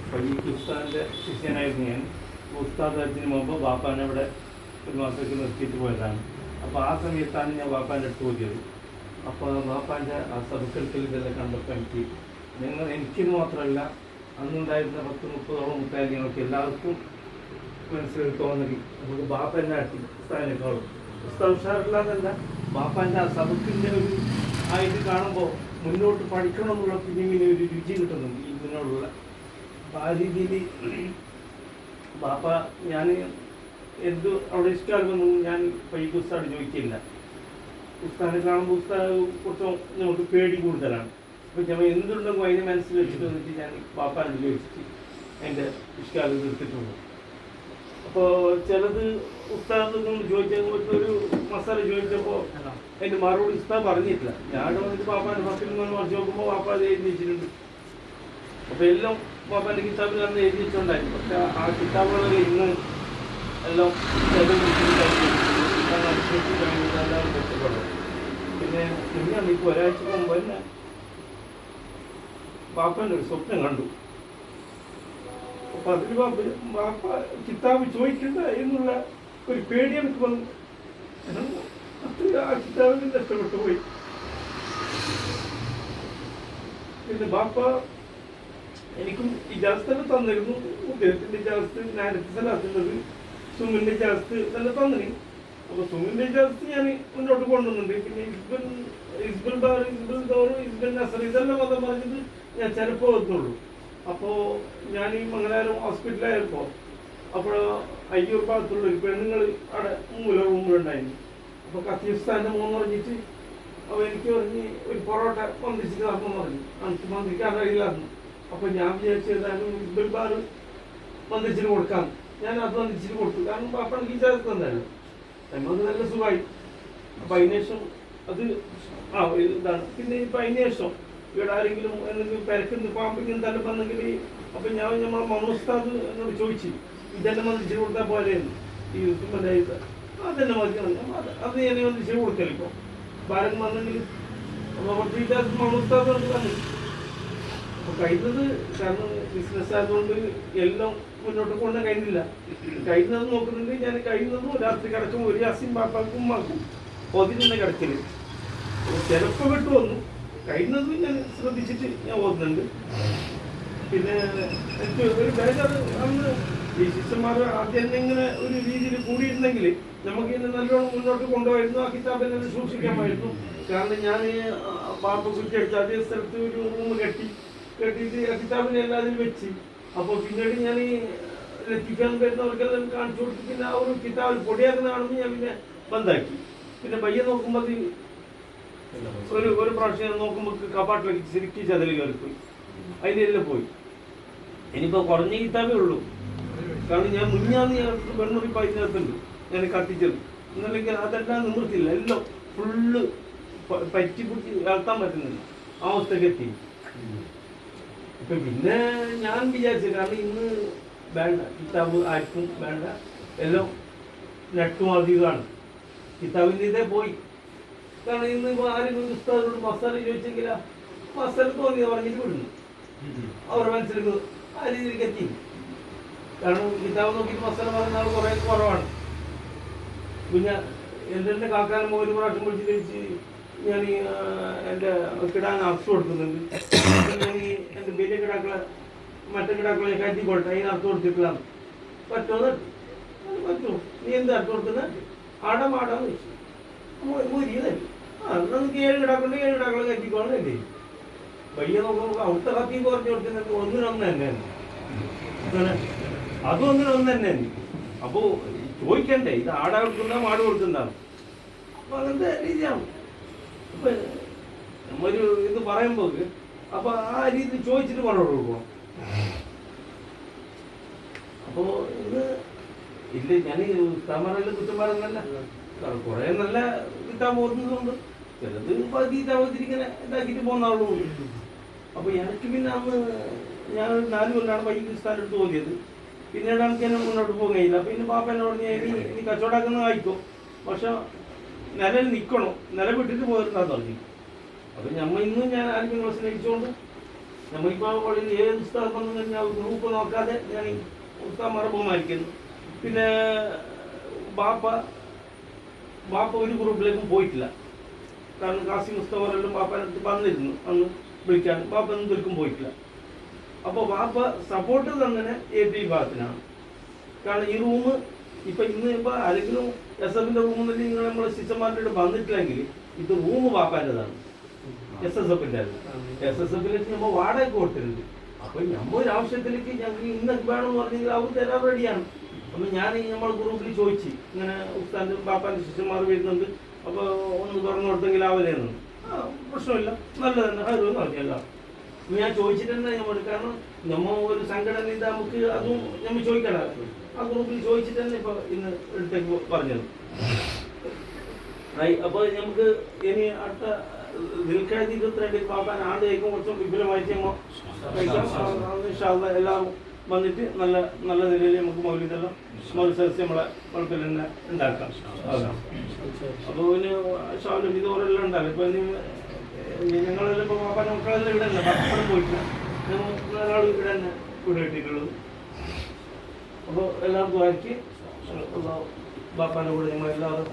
അപ്പോൾ ഈ ഉസ്താദിൻ്റെ ശിഷ്യനായിരുന്നു ഞാൻ. ഉസ്താദ് ഹജ്ജിന് മുമ്പ് ബാപ്പാനെ ഇവിടെ ഒരു മാസത്തേക്ക് നിർത്തിയിട്ട് പോയതാണ്. അപ്പോൾ ആ സമയത്താണ് ഞാൻ ബാപ്പാൻ്റെ അടുത്ത് പോയത്. അപ്പോൾ ബാപ്പാൻ്റെ ആ സബക്കെടുക്കൽ ഇതെല്ലാം കണ്ടപ്പോൾ എനിക്കിത് മാത്രമല്ല, അന്നുണ്ടായിരുന്ന 10-30ഓളം മുത്താലിങ്ങൾക്ക് എല്ലാവർക്കും മനസ്സിലൊരു തോന്നല്, നമുക്ക് ബാപ്പൻ്റെ ആട്ടി ഉസ്താദിനെക്കാളും ഉസ്താദ് ഉഷാറില്ലാതല്ല, ബാപ്പാൻ്റെ ആ സബക്കിൻ്റെ ഒരു ആയിട്ട് കാണുമ്പോൾ മുന്നോട്ട് പഠിക്കണം എന്നുള്ള പിന്നെ ഒരു രുചി കിട്ടുന്നുണ്ട് ഇതിനോടുള്ള. അപ്പം ആ രീതിയിൽ ബാപ്പ ഞാൻ എന്ത് അവിടെ ഇഷ്ടമാകുമെന്നും ഞാൻ പൈക്ക് ഉസ്താദ് ചോദിക്കില്ല. ഉസ്താദിനെ കാണുമ്പോൾ ഉസ്താദ് കുറച്ച് നമുക്ക് പേടി കൂടുതലാണ്. അപ്പോൾ ഞാൻ എന്തുണ്ടെങ്കിൽ അതിനെ മനസ്സിൽ വെച്ചിട്ട് വന്നിട്ട് ഞാൻ ബാപ്പാനോട് ചോദിച്ചിട്ട് എൻ്റെ ഇഷ്ടം തീർത്തിട്ടുണ്ട്. അപ്പോൾ ചിലത് ഉസ്താദ് ചോദിച്ച ഒരു മസാല ചോദിച്ചപ്പോൾ എൻ്റെ മറുപടി ഉസ്താദ് പറഞ്ഞിട്ടില്ല. ഞാൻ വന്നിട്ട് ബാപ്പാൻ്റെ പത്തിൽ നിന്ന് മറിച്ച് നോക്കുമ്പോൾ ബാപ്പ അത് എഴുതി വെച്ചിട്ടുണ്ട്. അപ്പോൾ എല്ലാം ബാപ്പാൻ്റെ കിതാബിൽ അന്ന് എഴുതി വെച്ചിട്ടുണ്ടായിരുന്നു. പക്ഷേ ആ കിതാബുകളൊക്കെ ഇന്ന് എല്ലാം എല്ലാവരും കഷ്ടപ്പെടും. പിന്നെ ഇപ്പോൾ ഒരാഴ്ച മുമ്പ് തന്നെ ബാപ്പാൻ്റെ ഒരു സ്വപ്നം കണ്ടു. അപ്പോൾ അതിൽ ബാപ്പ കിതാബ് ചോദിക്കണ്ട എന്നുള്ള ഒരു പേടി എനിക്ക് വന്നു. അത്ര ആ കിതാബിൽ നഷ്ടപ്പെട്ടു പോയി. പിന്നെ ബാപ്പ എനിക്കും ഇജാസത്ത് തന്നിരുന്നു. ഉദ്യോഗത്തിൻ്റെ ഇജാസത്ത്, ഞാനത്തെ സ്ഥലത്തുള്ളത് സുമിൻ്റെ ഇജാസത്ത് തന്നെ തന്നിന്. അപ്പോൾ സുമിൻ്റെ ഇജാസത്ത് ഞാൻ മുന്നോട്ട് കൊണ്ടുവന്നുണ്ട്. പിന്നെ ഇസ്ബുൽ ബാർ, ഇസ്ബുൽ ദോർ, ഇസ്ബുൽ നസർ ഇതെല്ലാം വന്ന് പറഞ്ഞത് ഞാൻ ചിലപ്പോൾ എത്തുള്ളൂ. അപ്പോൾ ഞാൻ ഈ മംഗലാപുരം ഹോസ്പിറ്റലായപ്പോൾ അപ്പോൾ അയ്യൂർ ഭാഗത്തുള്ള ഒരു പെണ്ണുങ്ങൾ അവിടെ റൂമിലുണ്ടായിരുന്നു. അപ്പോൾ കത്തീസ്ഥാൻ്റെ മോന്ന് പറഞ്ഞിട്ട് അപ്പോൾ എനിക്ക് പറഞ്ഞ് ഒരു പൊറോട്ട വന്നിച്ചിട്ട് നടക്കുമെന്ന് പറഞ്ഞു. എനിക്ക് മന്ത്രിക്കാൻ അറിയില്ലായിരുന്നു. അപ്പോൾ ഞാൻ വിചാരിച്ചതായിരുന്നു ഇസ്ബുൽ ബാർ വന്നിച്ചിട്ട് കൊടുക്കാം. ഞാൻ അത് വന്നിച്ചിട്ട് കൊടുത്തു. കാരണം പാപ്പണക്ക് ഈ ചേർത്ത് തന്നായിരുന്നു. നമുക്ക് നല്ല സുഖമായി. അപ്പം അതിനുശേഷം അത് ഇതാണ്. പിന്നെ ഇപ്പം അതിനുശേഷം ഇവിടെ ആരെങ്കിലും എന്തെങ്കിലും പെരക്കുന്ന പാമ്പിങ്ങനെ തന്നെ വന്നെങ്കിൽ അപ്പം നമ്മളെ മൗസ്താദ് എന്നോട് ചോദിച്ചു, ഇതെല്ലാം വന്നിച്ചിട്ട് കൊടുത്താൽ പോലെയെന്ന്. ഈ യൂസുഫിൻ്റെ അതെന്നെ മതിക്കണം. അത് ഞാൻ വന്നിച്ചിട്ട് കൊടുക്കല്. ഇപ്പോൾ ഭാരം വന്നെങ്കിൽ അപ്പോൾ കുറച്ച് മൗസ്താദ് കൊണ്ട് തന്നെ അപ്പോൾ കഴിയുന്നത്. കാരണം ബിസിനസ് ആയതുകൊണ്ട് എല്ലാം മുന്നോട്ട് കൊണ്ടുപോകാൻ കഴിയുന്നില്ല. കഴിയുന്നത് നോക്കുന്നുണ്ട്. ഞാൻ കഴിയുന്നതും രാത്രി കിടക്കുമ്പോൾ ഒരു അസിം പാപ്പാക്കും ഉമ്മാക്കും ഒതിനെ കിടക്കല്. ചിലപ്പോൾ വിട്ടു വന്നു. കഴിയുന്നതും ഞാൻ ശ്രദ്ധിച്ചിട്ട് ഞാൻ ഓതുന്നുണ്ട്. പിന്നെ എനിക്ക് ഒരു ബേജാറ് അന്ന് ഈ ശിഷ്യന്മാർ ആദ്യം തന്നെ ഇങ്ങനെ ഒരു രീതിയിൽ കൂടിയിരുന്നെങ്കിൽ നമുക്ക് ഇന്ന് നല്ലോണം മുന്നോട്ട് കൊണ്ടുപോയിരുന്നു. ആ കിതാബിനെ സൂക്ഷിക്കാമായിരുന്നു. കാരണം ഞാൻ പാപ്പ കുറ്റിയടിച്ച് അതേ സ്ഥലത്ത് ഒരു റൂം കെട്ടിയിട്ട് ആ കിതാബിനെ എല്ലാത്തിനും വെച്ച്. അപ്പോൾ പിന്നീട് ഞാൻ ഈ ലത്തിക്കാൻ വരുന്നവർക്കെല്ലാം കാണിച്ചു കൊടുത്ത് പിന്നെ ആ ഒരു കിതാബിൽ പൊടിയാക്കുന്ന കാണുമ്പോൾ ഞാൻ പിന്നെ ബന്ധാക്കി. പിന്നെ പയ്യെ നോക്കുമ്പോൾ അത് ഒരു പ്രാവശ്യം നോക്കുമ്പോൾ കപ്പാട്ടിലേക്ക് ശരിക്കും ചതിൽ കയറിപ്പോയി. അതിനെല്ലാം പോയി. ഇനിയിപ്പോൾ കുറഞ്ഞ കിതാബേ ഉള്ളൂ. കാരണം ഞാൻ മുന്നാന്ന് വെണ്ണൂറി പതിനകത്തുണ്ട് ഞാൻ കത്തിച്ചത്. എന്നല്ലെങ്കിൽ അതെല്ലാം നിവൃത്തില്ല. എല്ലാം ഫുള്ള് പറ്റി പിടിച്ച് വളർത്താൻ പറ്റുന്നില്ല. ആ അവസ്ഥയ്ക്ക് എത്തി. ഇപ്പം പിന്നെ ഞാൻ വിചാരിച്ചു, കാരണം ഇന്ന് വേണ്ട കിതാബ്, ആർക്കും വേണ്ട, എല്ലാം നെട്ടും അധികമാണ്. കിതാബിൻ്റെ ഇതേ പോയി. കാരണം ഇന്ന് ഇപ്പോൾ ആരെങ്കിലും ഉസ്താദിനോട് മസാല ചോദിച്ചെങ്കിൽ മസാല തോന്നിയത് പറഞ്ഞിട്ട് വിടുന്നു. അവരുടെ മനസ്സിലേക്ക് ആ രീതിയിലേക്ക് എത്തി. കാരണം കിതാബ് നോക്കിയിട്ട് മസാല പറയുന്ന ആൾ കുറേ കുറവാണ്. പിന്നെ എൻ്റെ കാക്കാനും ഒരു പ്രാവശ്യം വിളിച്ച് കഴിച്ച് ഞാൻ എൻ്റെ കിടാൻ അർത്ഥം കൊടുക്കുന്നുണ്ട്. ഞാൻ ഈ എൻ്റെ വലിയ കിടാക്കളെ മറ്റേ കിടാക്കളെ കറ്റിക്കോട്ടെ അതിന് അർത്ഥം കൊടുത്തിട്ടില്ലാന്ന്. പറ്റുമോ? പറ്റുമോ? നീ എന്താ അർത്ഥം കൊടുക്കുന്നത്? ആടാന്ന് വെച്ചു. മുരിയതല്ലേ. നമുക്ക് 7 കിടാക്കളുണ്ട്, 7 കിടാക്കളെ കറ്റിക്കോളല്ലേ. വയ്യ നോക്കുമ്പോൾ അവിടുത്തെ കത്തി കുറഞ്ഞു കൊടുക്കുന്നത് ഒന്നിനൊന്ന് തന്നെയാണ്. അതും ഒന്നിനൊന്ന് തന്നെയാണ്. അപ്പോൾ ചോദിക്കണ്ടേ, ഇത് ആടാ കൊടുക്കുന്ന മാട് കൊടുക്കുന്നതാണ്. അപ്പോൾ അങ്ങനത്തെ രീതിയാണ്. അപ്പം നമ്മൊരു ഇത് പറയുമ്പോൾ അപ്പോൾ ആ രീതി ചോദിച്ചിട്ട് മറുപടി കൊടുക്കണം. അപ്പോൾ ഇത് ഇല്ല, ഞാൻ ഉസ്താമാരെല്ലാം കുറ്റം പറയുന്നല്ല. കുറേ നല്ല കിതാബ് ഓർക്കുന്നതുകൊണ്ട് ചിലത് പതിരിങ്ങനെ ഇതാക്കിയിട്ട് പോകുന്ന ആളുകളുണ്ട്. അപ്പോൾ എനിക്ക് പിന്നെ അന്ന് ഞാൻ 4 കൊല്ലാണ് വൈകി ഉസ്താദിൻ്റെ അടുത്ത് തോന്നിയത്. പിന്നീട് എനിക്ക് തന്നെ മുന്നോട്ട് പോകാൻ കഴിയില്ല. പിന്നെ പാപ്പ എന്നോട് പറഞ്ഞാൽ ഇനി കച്ചവടമാക്കുന്ന ആയിക്കോ, പക്ഷെ നിലയിൽ നിൽക്കണം, നില വിട്ടിട്ട് പോയിരുന്നാന്ന് പറഞ്ഞു. അപ്പോൾ ഇന്നും ഞാൻ ആരെങ്കിലും സ്നേഹിച്ചുകൊണ്ട് നമ്മളിപ്പോൾ ഏത് പുസ്തകം വന്നു കഴിഞ്ഞാൽ ഗ്രൂപ്പ് നോക്കാതെ ഞാൻ ഉസ്താദ്മാരെ ബഹുമാനിക്കുന്നു. പിന്നെ ബാപ്പ ഒരു ഗ്രൂപ്പിലേക്കും പോയിട്ടില്ല. കാരണം കാസി മുസ്തഫറെല്ലാം ബാപ്പനടുത്ത് വന്നിരുന്നു അന്ന് വിളിക്കാൻ. ബാപ്പ എന്തൊരിക്കും പോയിട്ടില്ല. അപ്പോൾ ബാപ്പ സപ്പോർട്ട് തന്നെ AP വിഭാഗത്തിനാണ്. കാരണം ഈ റൂം ഇന്ന് ആരെങ്കിലും SFന്റെ റൂമിൽ നിങ്ങൾ നമ്മളെ ശിഷ്യന്മാരുടെ വന്നിട്ടില്ലെങ്കിൽ ഇത് റൂം ബാപ്പാൻ്റെതാണ്. SSFന്റെ SSFിലേക്ക് നമ്മൾ വാടക കൊടുത്തിട്ടുണ്ട്. അപ്പൊ ഒരു ആവശ്യത്തിലേക്ക് ഞങ്ങൾക്ക് ഇന്നൊക്കെ വേണമെന്ന് പറഞ്ഞെങ്കിൽ അവർ തരാൻ റെഡിയാണ്. അപ്പൊ ഞാൻ നമ്മൾ ഗ്രൂപ്പിൽ ചോദിച്ചു, ഇങ്ങനെ ഉസ്താന്റെ ബാപ്പാന്റെ ശിഷ്യന്മാർ വരുന്നുണ്ട്, അപ്പൊ ഒന്ന് തുറന്നു കൊടുത്തെങ്കിൽ അവരെയൊന്നും പ്രശ്നമില്ല, നല്ല തന്നെ ഹരുവെന്ന് പറഞ്ഞല്ലോ. ഞാൻ ചോദിച്ചിട്ട് തന്നെ നമ്മൾ, കാരണം നമ്മ ഒരു സംഘടന ഇത് നമുക്ക് അതും നമ്മൾ ചോദിക്കണ ആ ഗ്രൂപ്പിൽ ചോദിച്ചിട്ട് തന്നെ ഇപ്പൊ ഇന്ന് എടുത്തേക്ക് പറഞ്ഞത്. അപ്പൊ നമുക്ക് ഇനി അടുത്ത 22 ബാപ്പാൻ ആണ്ട് കഴിക്കും കുറച്ചും വിപുലമായിട്ട് എല്ലാവരും വന്നിട്ട് നല്ല നിലയിൽ നമുക്ക് മൗലിതെല്ലാം മത്സരിച്ച് നമ്മളെ കുഴപ്പമില്ല തന്നെ ഉണ്ടാക്കാം. അപ്പോൾ പിന്നെ ഷാലും ഇതോരെല്ലാം ഉണ്ടാകും. ഇപ്പൊ ഞങ്ങളെല്ലാം ഇപ്പൊ ബാപ്പാൻ മക്കളെല്ലാം ഇവിടെ തന്നെ പപ്പടം പോയിട്ടില്ല, ഒരാൾ ഇവിടെ തന്നെ വീട് കിട്ടിയിട്ടുള്ളത്. അപ്പോൾ എല്ലാവർക്കും ആയിരിക്കും ബാപ്പാൻ്റെ കൂടെ ഞങ്ങൾ എല്ലാവരും